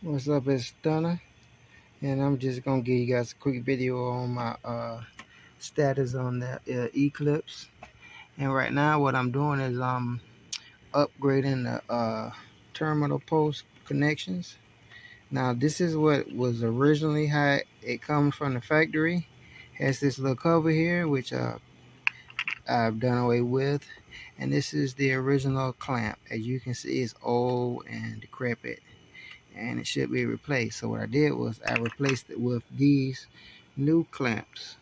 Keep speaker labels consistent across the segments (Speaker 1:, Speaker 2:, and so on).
Speaker 1: What's up, it's Stunner, and I'm just gonna give you guys a quick video on my status on the Eclipse. And right now, what I'm doing is I'm upgrading the terminal post connections. Now, this is what was originally how it comes from the factory. Has this little cover here, which I've done away with, and this is the original clamp. As you can see, it's old and decrepit, and it should be replaced. So what I did was I replaced it with these new clamps.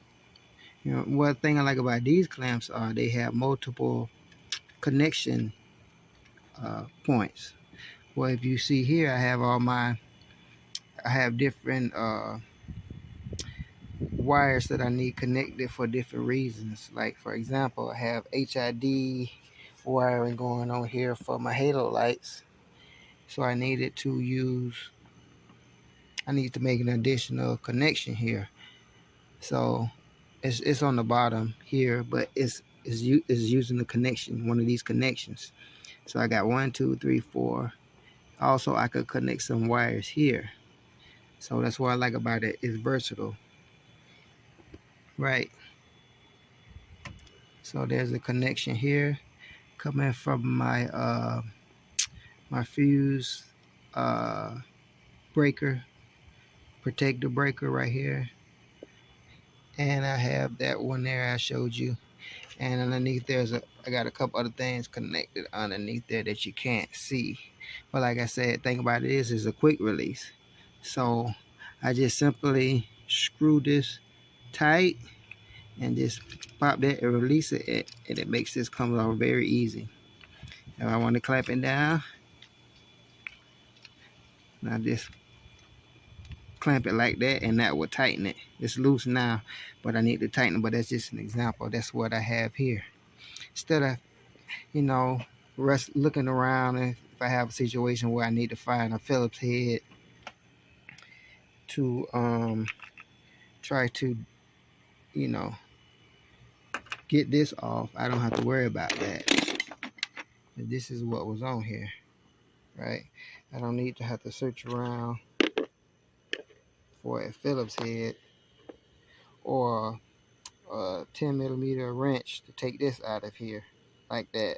Speaker 1: You know, one thing I like about these clamps are they have multiple connection points. Well, if you see here, I have different wires that I need connected for different reasons. Like for example, I have HID wiring going on here for my halo lights. So I need to make an additional connection here. So it's on the bottom here, but it's using the connection, one of these connections. So I got 1, 2, 3, 4. Also, I could connect some wires here. So that's what I like about it. It's versatile, right? So there's a connection here coming from my fuse breaker, protector breaker right here, and I have that one there I showed you. And underneath I got a couple other things connected underneath there that you can't see. But like I said, thing about it is a quick release. So I just simply screw this tight and just pop that and release it, and it makes this come off very easy. If I want to clamp it down, now just clamp it like that, and that will tighten it. It's loose now, but I need to tighten it. But that's just an example. That's what I have here. Instead of looking around, and if I have a situation where I need to find a Phillips head to try to get this off, I don't have to worry about that. This is what was on here, right? I don't need to have to search around for a Phillips head or a 10mm wrench to take this out of here like that.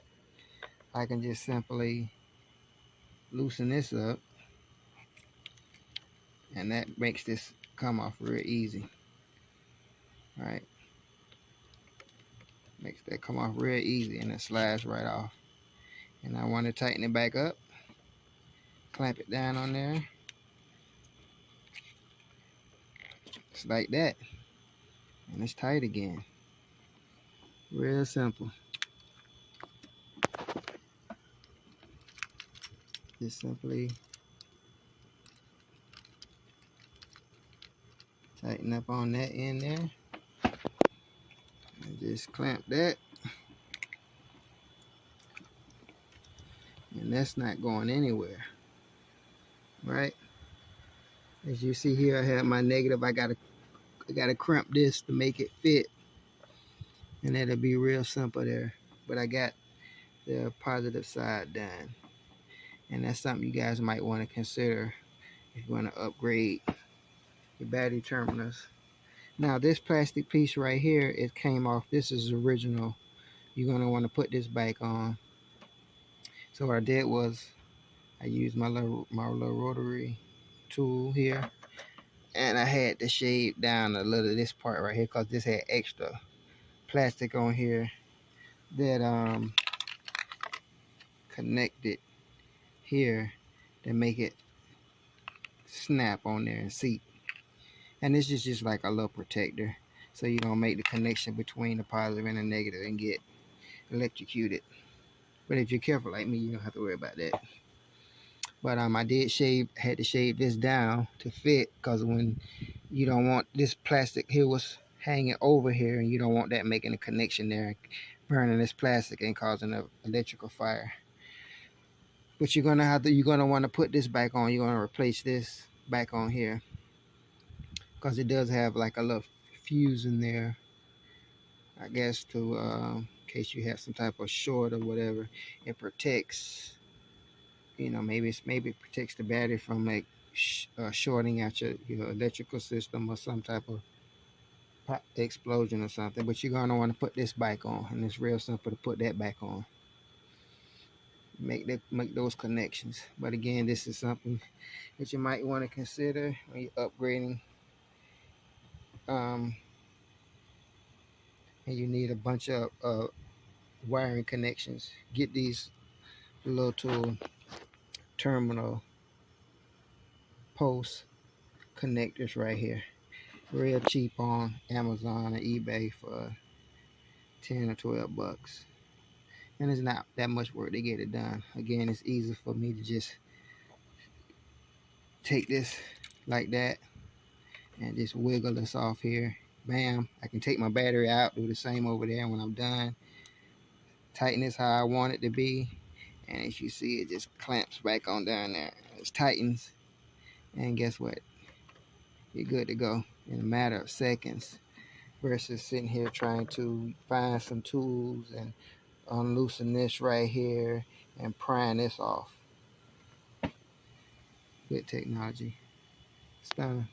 Speaker 1: I can just simply loosen this up, and that makes this come off real easy, right? Makes that come off real easy, and it slides right off. And I want to tighten it back up, clamp it down on there, just like that, and it's tight again. Real simple. Just simply tighten up on that end there, and just clamp that, and that's not going anywhere, right? As you see here, I have my negative. I gotta crimp this to make it fit, and it'll be real simple there. But I got the positive side done, and that's something you guys might want to consider if you want to upgrade your battery terminals. Now this plastic piece right here, it came off. This is original. You're gonna want to put this back on. So what I did was I used my little rotary tool here, and I had to shave down a little of this part right here because this had extra plastic on here that connected here to make it snap on there and seat. And this is just like a little protector, so you don't make the connection between the positive and the negative and get electrocuted. But if you're careful like me, you don't have to worry about that. But I had to shave this down to fit, because when you don't want this plastic here was hanging over here, and you don't want that making a connection there, burning this plastic and causing an electrical fire. But you're gonna want to put this back on. You're gonna replace this back on here, because it does have like a little fuse in there, I guess, to in case you have some type of short or whatever. It protects, maybe it protects the battery from like shorting out your electrical system or some type of explosion or something. But you're gonna want to put this back on, and it's real simple to put that back on. Make those connections. But again, this is something that you might want to consider when you're upgrading. And you need a bunch of wiring connections. Get these little terminal post connectors right here, real cheap on Amazon or eBay for 10 or 12 bucks, and it's not that much work to get it done. Again, it's easy for me to just take this like that and just wiggle this off here. Bam, I can take my battery out, do the same over there. When I'm done, tighten this how I want it to be, and as you see, it just clamps back on down there. It tightens, and guess what? You're good to go in a matter of seconds, versus sitting here trying to find some tools and unloosen this right here and prying this off. Good technology. Stunning.